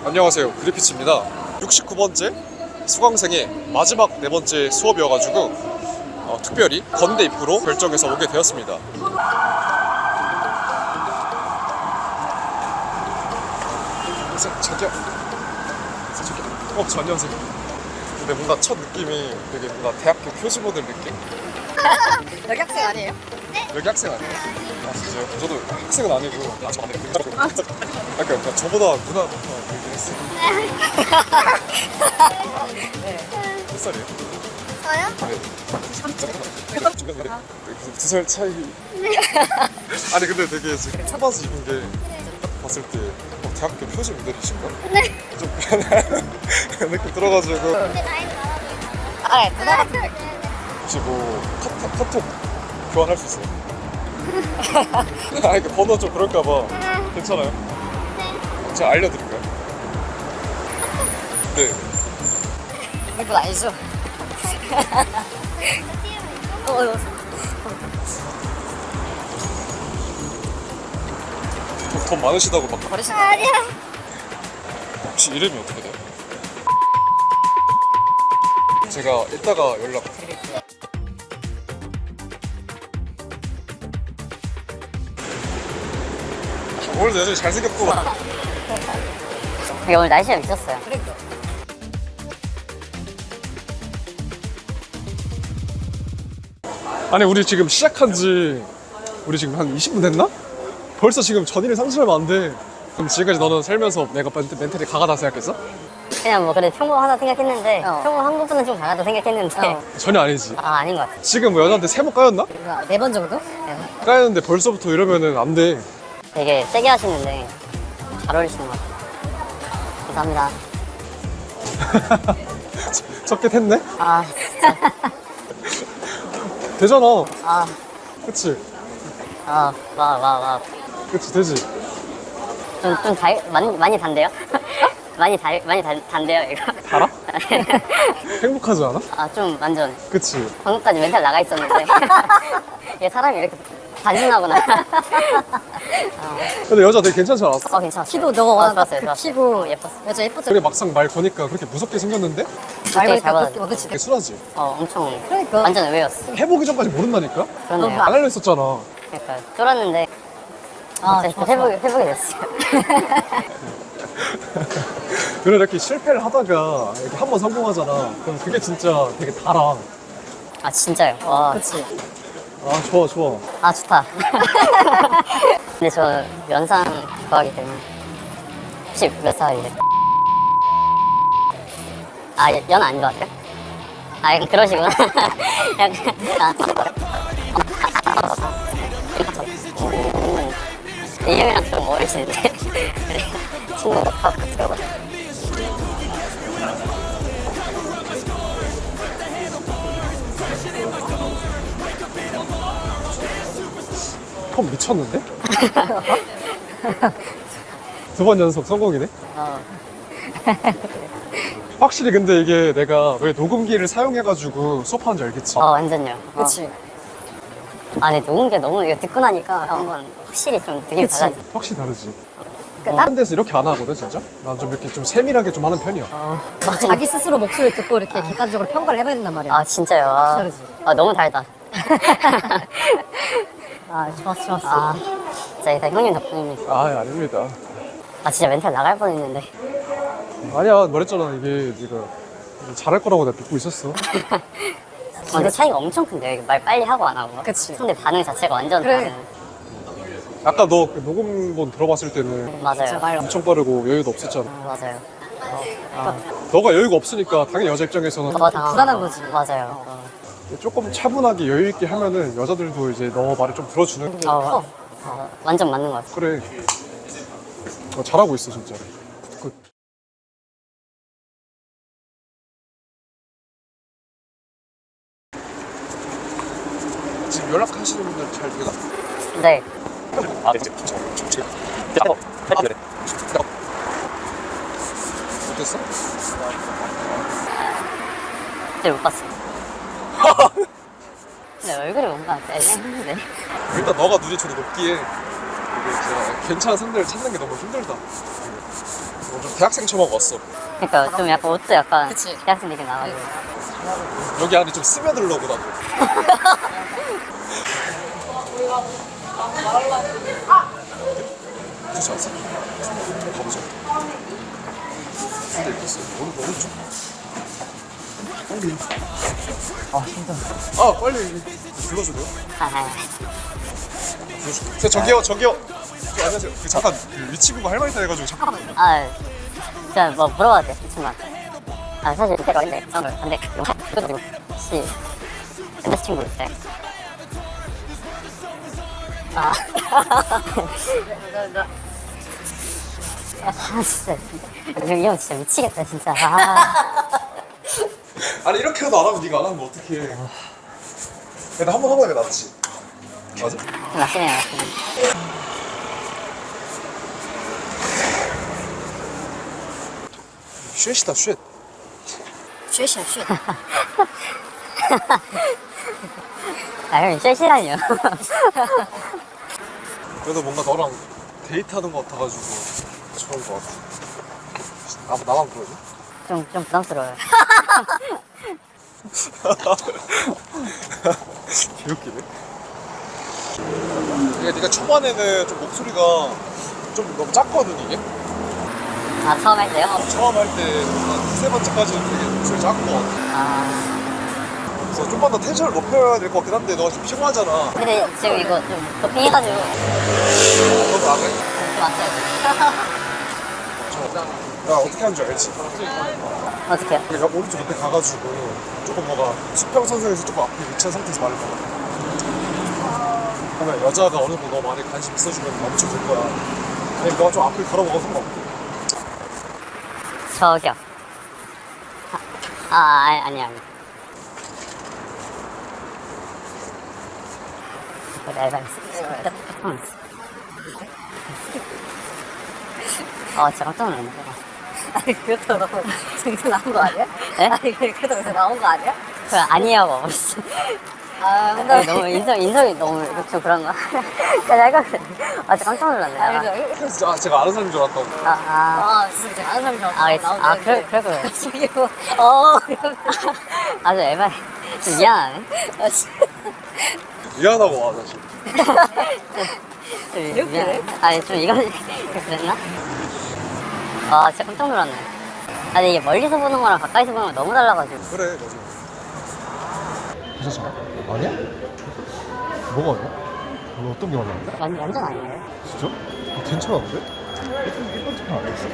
안녕하세요, 그리피츠입니다. 69번째 수강생의 마지막 4번째 수업이어가지고 특별히 건대 입구로 결정해서 오게 되었습니다. 저기요. 저 안녕하세요. 근데 뭔가 첫 느낌이 되게 뭔가 대학교 표지모델 느낌? 여기 학생 아니에요? 여기 학생 아니에요? 아 진짜요? 저도 학생은 아니고 약간 저보다 누나부터 얘기를 했어요. 몇 살이에요? 저요? 네. 2살 차이. 아니 근데 되게 지금 청바지 입은 게 딱 봤을 때 대학교 표지 모델이신가? 네. 좀 편한 느낌 들어가지고. 근데 나이도 많아 보이잖아요. 아, 네, 누나 같은 느낌. 혹시 뭐 카톡 교환할 수 있어요? 아니 그 번호 좀 그럴까봐. 괜찮아요? 네. 제가 알려드릴까요? 네. 그건 아니죠. 돈 많으시다고 막. 버리시나? 아니야. 혹시 이름이 어떻게 돼요? 제가 이따가 연락 드릴게요. 오늘도 여전히 잘생겼고. 오늘 날씨가 미쳤어요. 아니 우리 지금 시작한 지 우리 지금 한 20분 됐나? 벌써 지금 전일을 상실하면 안 돼. 그럼 지금까지 너는 살면서 내가 멘탈이 강하다 생각했어? 그냥 뭐 그래 평범하다 생각했는데 평범한 것보다는 좀 강하다 생각했는데 전혀 아니지. 아 아닌 것 같아. 지금 뭐 여자한테 3번 까였나? 4번 정도? 까였는데 벌써부터 이러면은 안 돼. 되게 세게 하시는데 잘 어울리시는 것 같아요. 감사합니다. 적게 했네? 아 진짜. 되잖아. 아, 그치? 와. 그치 되지? 많이 단데요? 많이 단데요, 이거? 달아? 행복하지 않아? 아, 좀 완전. 그치? 방금까지 멘탈 나가 있었는데. 얘 사람이 이렇게 단순하구나. 근데 여자 되게 괜찮지 않았어? 괜찮았어. 키도 너가 원하는 좋았어요. 키도 예뻤어. 여자 예뻤죠? 그래 막상 말 거니까 그렇게 무섭게 생겼는데? 되게 잘 받아줘. 그치. 되게 순하지? 엄청. 그러니까. 완전 의외였어. 해보기 전까지 모른다니까? 그렇네요. 안 알려 했었잖아. 그러니까 쫄았는데. 회복이 됐어요. 그래 이렇게 실패를 하다가 이렇게 한 번 성공하잖아. 그럼 그게 진짜 되게 달아. 아, 진짜요? 와. 그치. 아 좋아. 아, 좋다. 근데 저 연상 좋아하기 때문에. 혹시 몇 살이래? 아, 연하 아닌 것 같아요? 아, 약간 그러시구나. 이 형이랑 좀 어리시는데. 친구가 같이 가거든. 펌 미쳤는데? 2번 연속 성공이네? 확실히 근데 이게 내가 왜 녹음기를 사용해가지고 수업하는지 알겠지? 완전요. 그치. 아, 근데 녹음기 너무 이거 듣고 나니까 한번 확실히 좀 느낌이 달라져. 확실히 다르지? 딱- 딴 데서 이렇게 안 하거든 진짜? 난 좀 이렇게 좀 세밀하게 좀 하는 편이야. 자기 스스로 목소리를 듣고 이렇게 객관적으로 평가를 해봐야 된단 말이야. 아, 진짜요? 다르지. 너무 달다. 아, 좋았어. 아, 진짜 다 형님 덕분입니다. 아 아닙니다. 아, 진짜 멘탈 나갈 뻔했는데. 아니야 말했잖아 이게 네가 잘할 거라고 내가 믿고 있었어. 근데 차이가 엄청 큰데요? 이게 말 빨리 하고 안 하고. 그치. 상대 반응 자체가 완전 그래. 다른. 아까 너그 녹음본 들어봤을 때는 맞아요. 엄청 빠르고 여유도 없었잖아. 맞아요. 너가 여유가 없으니까 당연히 여자 입장에서는 불안한 거지. 맞아요. 조금 차분하게 여유 있게 하면은 여자들도 이제 너 말을 좀 들어주는. 완전 맞는 것 같아요. 그래. 잘하고 있어 진짜. 지금 연락하시는 분들 잘 되나? 네. 아, 네. 지금. 어땠어? 그때 못 봤어. 근데 얼굴이 뭔가 애매한데. 일단 너가 눈이 좀 높기에 이게 진짜 괜찮은 상대를 찾는 게 너무 힘들다. 좀 대학생처럼 왔어. 그러니까 좀 약간 옷도 약간 그치. 대학생 느낌 나가지고. 여기 안에 좀 스며들려고 나도. 그렇지 않았어? 좀 가보자. 근데 있겠어. 오른쪽. 빨리. 아 진짜. 아 빨리 불러줘요. 아, 저기요. 안녕하세요. 잠깐 그 위치 보고 할 말 있다 해가지고 잠깐. 진짜 뭐 물어봐도 돼, 이 친구한테. 사실 그때가 근데 근데 그래도 혹시 남자친구 있어요? 진짜 이 형 진짜 미치겠다 진짜. 아니 이렇게라도 안 하면 네가 안 하면 어떡해. 근데 한번 해보는 게 낫지. 맞아? 맞긴 해요. 쉣이다 쉣. 쉐시야 쉐. 형이 쉐시라니요. 그래도 뭔가 너랑 데이트하는 것 같아가지고 좋은 것 같아. 나만 그러지? 좀 부담스러워요. 개웃기네. 네가 초반에는 좀 목소리가 좀 너무 작거든 이게. 처음 할 때요? 처음 할 때 한 두세 번째까지는 되게 목소리 작은 것 같아. 그래서 좀만 더 텐션을 높여야 될 것 같긴 한데 너가 지금 피곤하잖아. 근데 지금 이거 좀 도핑해가지고 너도 안 해? 좀 왔어요. 야 어떻게 하는 줄 알지? 어떡해요? 그러니까 오른쪽 옆에 가가지고 조금 뭐가 수평선상에서 조금 앞에 위치한 상태에서 말을 걸어. 그러면 여자가 어느 정도 너 말에 관심 있어주면 멈춰줄 거야. 아니 너가 좀 앞을 걸어먹어 상관없고. 저기요. 아니요. 내가 진짜 깜짝 놀랐네. 아니 그렇다고 너무 여기서 나온 거 아니야? 네? 아니 그렇다고 여기서 나온 거 아니야? 그 아니야고 하고 있어. 근데 너무 인성이 너무 좀 그런가? 내가 진짜 깜짝 놀랐네. 그래서 제가 아는 사람인 줄 알았다고. 진짜 아는 사람이 나오는데 그래. 저기요. 아주 에바이. 좀 미안하네. 미안하고 와 사실. 좀 미안해. 좀 이건 그랬나? 진짜 깜짝 놀랐네. 근데 이게 멀리서 보는 거랑 가까이서 보는 거 너무 달라가지고. 그래 맞아. 괜찮아? 아니야? 뭐가 아니야? 너 어떤 게 말랐는데? 완전 아니에요. 진짜? 괜찮았는데? 일본 척안 했어?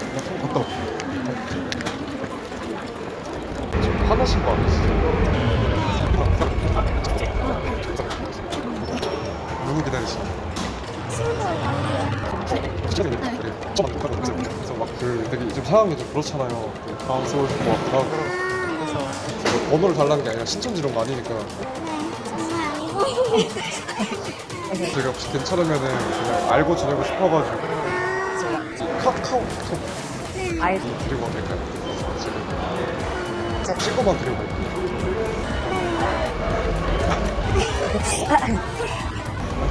나 좀 갔다 올게. 지금 화나신 거 아니지? 누구 기다리시는 그래서 막 되게 요즘 상황이 좀 그렇잖아요. 당황스러우실 것 같기도 하고. 그래서 번호를 달라는 게 아니라 신청지 이런 거 아니니까. 제가 혹시 괜찮으면은 그냥 알고 지내고 싶어가지고 카카오톡 드리고 가면 될까요? 지금 찍어만 드리고 갈게요.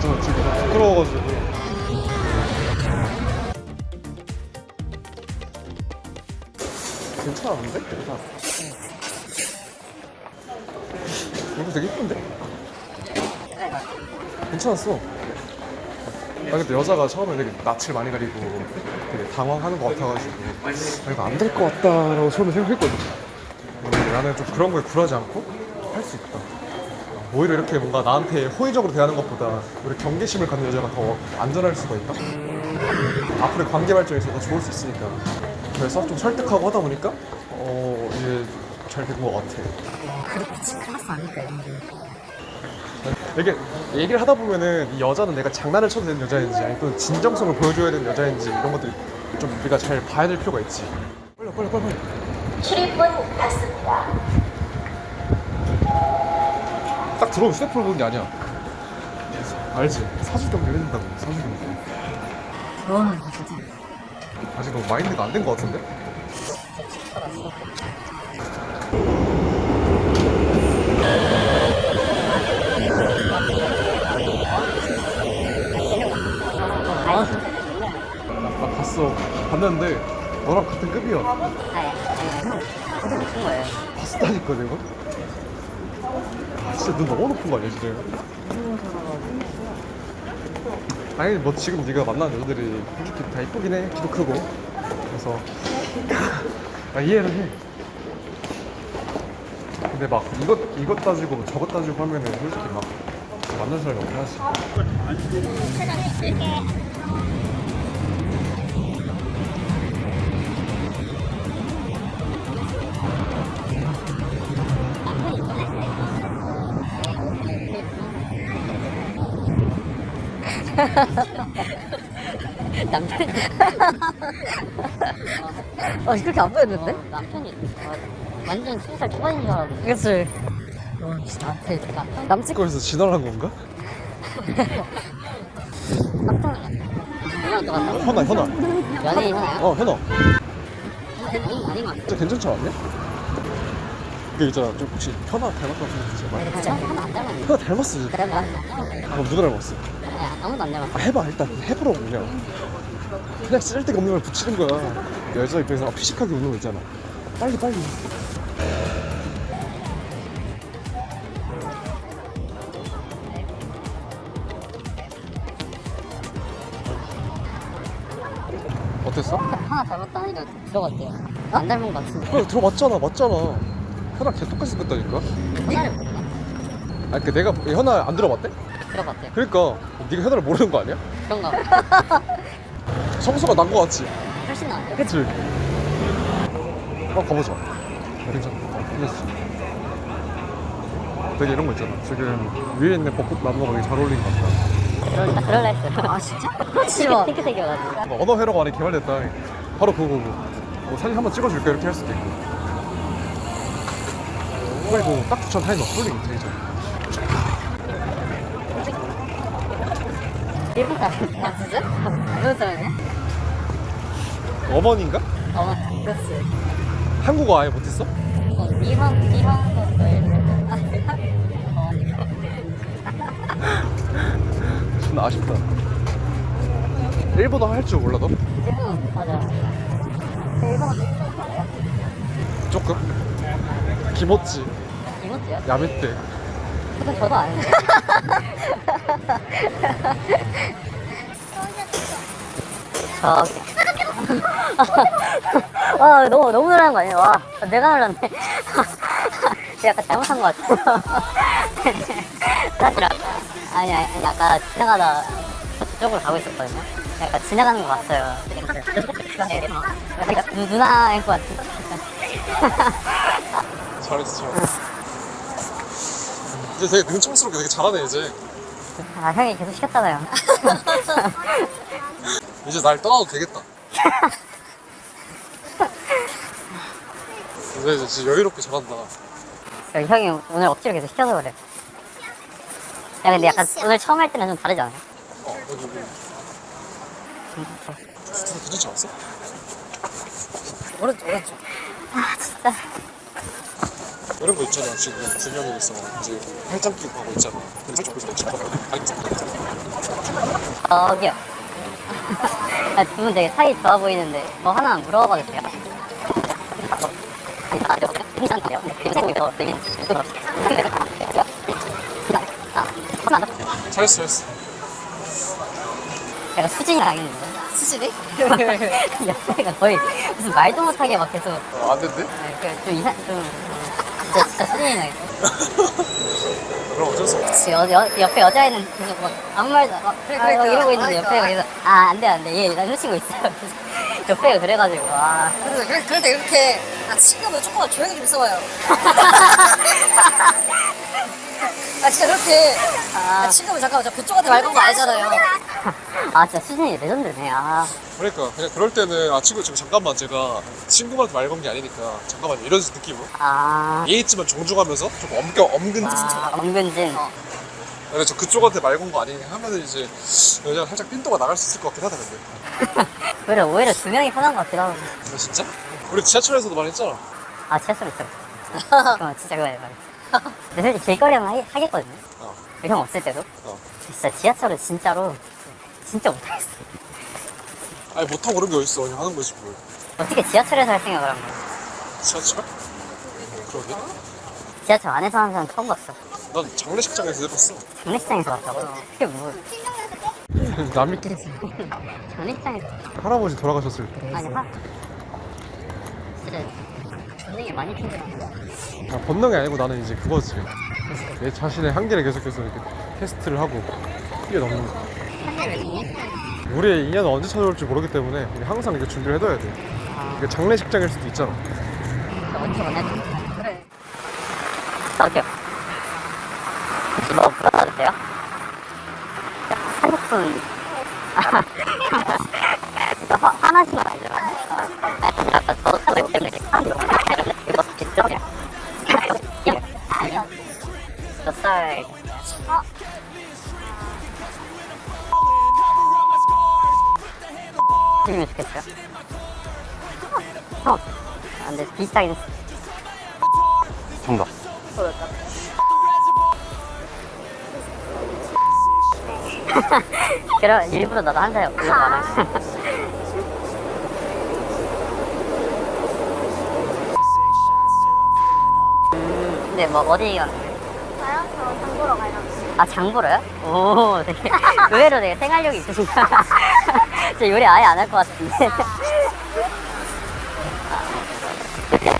저 지금 너무 부끄러워가지고. 괜찮았는데? 이거 되게 이쁜데? 괜찮았어. 근데 여자가 처음에 되게 낯을 많이 가리고 되게 당황하는 것 같아가지고 이거 안 될 것 같다라고 처음에 생각했거든. 근데 나는 좀 그런 거에 굴하지 않고 할 수 있다. 오히려 이렇게 뭔가 나한테 호의적으로 대하는 것보다 우리 경계심을 갖는 여자가 더 안전할 수가 있다. 앞으로의 관계 발전에서 더 좋을 수 있으니까. 그래서 좀 설득하고 하다 보니까 이게 잘 된 것 같아. 그렇지 클라스 아닐까 이런 게. 이게 얘기를 하다 보면은 이 여자는 내가 장난을 쳐도 되는 여자인지 아니면 진정성을 보여줘야 되는 여자인지 이런 것들 좀 우리가 잘 봐야 될 필요가 있지. 빨리. 출입문 닫습니다. 딱 들어오면 휴대폰을 보는 게 아니야. 알지? 사주 경기 해준다고. 사주 경기. 그거는 진짜. 아직 너무 마인드가 안 된 것 같은데? 나 봤어. 봤어. 봤는데 너랑 같은 급이야. 아니 무슨 거예요? 봤다니까 내가. 아 진짜 눈 너무 높은 거 아니야 진짜. 아니 뭐 지금 네가 만나는 여자들이 솔직히 다 이쁘긴 해. 키도 크고. 그래서 이해를 해. 근데 막 이것 따지고 저것 따지고 하면은 솔직히 막 만날 사람이 없긴 하지. 남편. 그렇게 안 보였는데? 남편이 완전 20살 초반인 줄 알았는데. 그치. 나한테 남친 거기서 진화한 건가? 누구랑 똑같다? 현아. 연예인 하나요? 현아. 아닌 것 같아. 진짜 괜찮지 않았냐? 그 있잖아. 좀 혹시 현아 닮았다고 생각했지? 진짜 하나 안 닮았네. 현아 닮았어 진짜. 그래 봐. 그럼 누구 닮았어? 아무도 안 닮았어. 해봐 일단 해보라고 그냥 쓸데가 없는 걸 붙이는 거야. 여자 입장에서 피식하게 웃는 거 있잖아. 빨리 어땠어? 하나 닮았다니까 들어갔대요. 안 닮은 것 같은데. 그래 들어봤잖아. 맞잖아. 현아 걔 똑같이 생겼다니까. 하나를 모르나? 아니 그 내가 현아 안 들어봤대? 들어갔대요. 그러니까 네가 현아를 모르는 거 아니야? 그런가 봐. 성수가 난 거 같지? 훨씬 나은데? 그치? 가보자. 괜찮아. 끝냈어. 되게 이런 거 있잖아. 지금 위에 있는 벚꽃 나무가 되게 잘 어울리는 것 같다. 그럴라 했어. 아 진짜? 싫어. 핑크색이어가지고. 언어 회로가 많이 개발됐다. 바로 그거고. 뭐 사진 한번 찍어줄까 이렇게 할 수도 있고. 그리고 딱 추천 타이머 쏠링 되게 잘. 일본 사람. 아 진짜? 일본 사람이야? 어머니인가? 그렇지. 한국어 아예 못했어? 니혼거 존나 아쉽다. 일본어 할 줄 몰라 너? 맞아. 일본어 조금? 기모찌, 이모지요? 야메떼. 그건 저도 아는데. 저기. 와 너무 놀란 거 아니야? 와 내가 놀랐네. 약간 잘못한 거 같아. 사실 아니 아까 지나가다 저쪽으로 가고 있었거든요. 약간 지나가는 거 봤어요. 누나일 것 같아. 잘했어. 이제 되게 능청스럽게 되게 잘하네 이제. 아 형이 계속 시켰잖아요. 이제 날 떠나도 되겠다. 이제 진짜 여유롭게 잘한다. 형이 오늘 억지로 계속 시켜서 그래. 야 근데 약간 오늘 처음 할 때는 좀 다르지 않아요? 여기. 괜찮지 않았어? 오른쪽. 아 진짜. 이런 거 있잖아. 지금 두 명이서 이제 팔짱 끼고 가고 있잖아. 근데 살짝 보이지 저기요. 두 분 되게 사이 좋아 보이는데 뭐 하나 물어봐도 돼요? 잘했어. 약간 수진이 당했는데. 수진이? 옆에가 거의 무슨 말도 못하게 막 계속 안 된대? 좀 진짜 수진이 당했어. 그럼 어쩔 수 없어. 그치, 옆에 여자애는 계속 막 아무 말도 막 그러니까. 이러고 있는데 옆에가 계속 안돼 얘 남자친구 있어요. 옆에가 그래가지고 와. 그럴 때 이렇게 친구면 조금만 조용히 좀 써봐요. 진짜 그렇게 친구면 잠깐만 저 그쪽한테 말 건 거 알잖아요. 진짜 수진이 레전드네. 그러니까 그냥 그럴 때는 친구 지금 잠깐만 제가 친구한테 말 건 게 아니니까 잠깐만 이런 느낌으로 예의 있지만 정중하면서 좀 엄근진 엄근진. 근데 저 그쪽한테 말 건 거 아니냐 하면은 이제 여자가 살짝 삔또가 나갈 수 있을 것 같긴 하다 근데 오히려 두 명이 편한 것 같기도 하고. 근데 진짜? 우리 지하철에서도 말했잖아. 지하철 있어. 그건 진짜 그거예요. 근데 솔직히 길거리는 하겠거든요. 형 없을 때도. 진짜 지하철은 진짜로 진짜 못하겠어. 아니 못하고 그런 게 어딨어. 그냥 하는 거지 뭘. 어떻게 지하철에서 할 생각을 한 거야? 지하철? 그러게. 지하철 안에서 하는 사람 처음 봤어. 난 장례식장에서 해봤어. 장례식장에서 봤다고? 그게 뭐 남이 끼 장례식장에서 할아버지 돌아가셨을 때. 아니 진짜 전쟁이 많이 튕겨나. 아, 본능이 아니고 나는 이제 그거지. 내 자신의 한계를 계속해서 이렇게 테스트를 하고 뛰어넘는 거. 우리의 인연은 언제 찾아올지 모르기 때문에 항상 이렇게 준비를 해둬야 돼. 이게 장례식장일 수도 있잖아. 어떻게 보내? 그래. 어때요? 뭐 불러도 돼요? 한국분 하나씩만 알죠. 아까 저도 타고 있기 때문에 이거 직접 아니요. 몇 살? 주면 좋겠어요. 근데 비슷하긴 했어. 정답. 그럼 일부러 나도 한 살 올라가라. 근데 뭐 어디 가는 거예요? 저 장보러 가려고. 아 장보러요? 오 되게 의외로 되게 생활력이 있으신가. 저 요리 아예 안 할 것 같은데.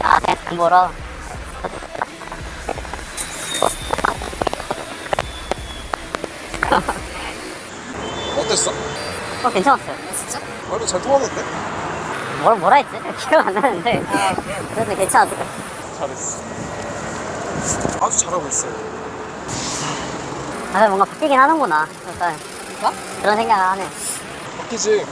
아 그냥 장보러. 어땠어? 괜찮았어요. 진짜? 말도 잘 통하는데? 뭐라 했지? 기억 안 나는데 그래도 괜찮았어요. 잘했어. 아주 잘하고 있어요. 아 뭔가 바뀌긴 하는구나. 약간 뭐? 그런 생각을 하네. 바뀌지.